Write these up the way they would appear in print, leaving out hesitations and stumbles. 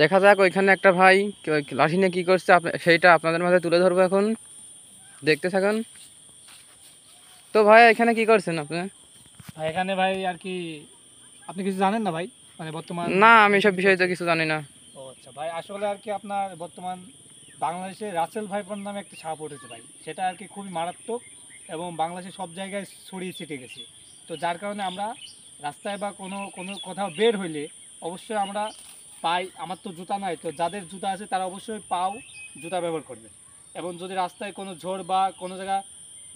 দেখা যাক ওইখানে একটা ভাই লাঠি নিয়ে কী করছে সেইটা আপনাদের মাঝে তুলে ধরবো এখন, দেখতে থাকুন। তো ভাই এখানে কি করছেন আপনি? ভাই এখানে ভাই আর কি আপনি কিছু জানেন না ভাই, মানে বর্তমান না, আমি দেশে সব কি বিষয়ে তো চলছে? কিছু জানি না। ও আচ্ছা ভাই, আসলে আর কি আপনার বর্তমান বাংলাদেশে রাসেল ভাইপার নামে একটা সাপ উঠেছে ভাই, সেটা আর কি খুবই মারাত্মক এবং বাংলাদেশে সব জায়গায় ছড়িয়ে ছিটে গেছে। তো যার কারণে আমরা রাস্তায় বা কোনো কোনো কোথাও বের হইলে অবশ্যই আমরা আমার তো জুতা নাই, তো যাদের জুতা আছে তারা অবশ্যই জুতা ব্যবহার করবে। এবং যদি রাস্তায় কোনো ঝড় বা কোনো জায়গা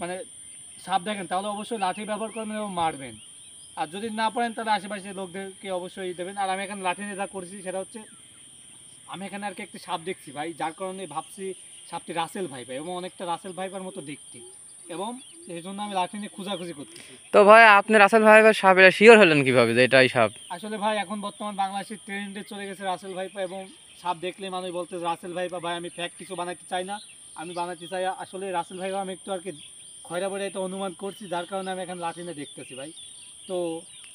মানে সাপ দেখেন তাহলে অবশ্যই লাঠি ব্যবহার করবেন এবং মারবেন। আর যদি না পারেন তাহলে আশেপাশে লোকদেরকে অবশ্যই দেবেন। আর আমি এখানে লাঠি নিয়ে যা করেছি সেটা হচ্ছে, আমি এখানে আর কি একটা সাপ দেখছি ভাই, যার কারণে ভাবছি সাপটি রাসেল ভাইপার এবং অনেকটা রাসেল ভাইপার মতো দেখতে, এবং এই জন্য আমি লাঠি নিয়ে খোঁজাখুঁজি করতেছি। তো ভাই আপনি রাসেল ভাই সাপের শিওর হলেন কিভাবে যে এটাই সাপ? আসলে ভাই এখন বর্তমান বাংলাদেশের ট্রেন্ডে চলে গেছে রাসেল ভাইপার, এবং সাপ দেখলে মানুষ বলতে রাসেল ভাইপার। ভাই আমি ফ্যাক্ট কিছু বানাতে চাই না, আমি বানাতে চাই আসলে রাসেল ভাইপার। আমি একটু আর কি খয়রা বড়ে এটা অনুমান করছি, যার কারণে আমি এখন লাঠি নিয়ে দেখতেছি ভাই। তো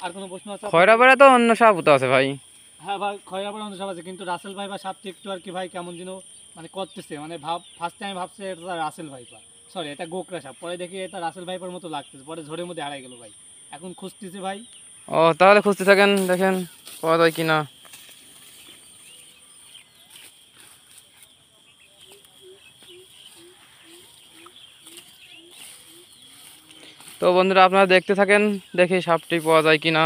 আর কোনো প্রশ্ন আছে আপনাদের? খয়রাপাড়ে তো অন্য সাপ তো আছে ভাই। হ্যাঁ ভাই, খয়রাপাড়া অন্য সাপ আছে, কিন্তু রাসেল ভাইপার সাপটি একটু আর কি ভাই কেমন যেন মানে করতেছে, মানে ফার্স্ট টাইম ভাবছে এটা রাসেল ভাইপার, সরি এটা গোকরা সাপ, পরে দেখি এটা রাসেল ভাইপার মতো লাগতেছে, পরে ঝড়ের মধ্যে হারাই গেল ভাই। এখন খুঁজতেছে ভাই। ও তাহলে খুঁজতে থাকেন, দেখেন পাওয়া যায় কিনা। তো বন্ধুরা আপনারা দেখতে থাকেন, দেখি সাপটি পাওয়া যায় কিনা।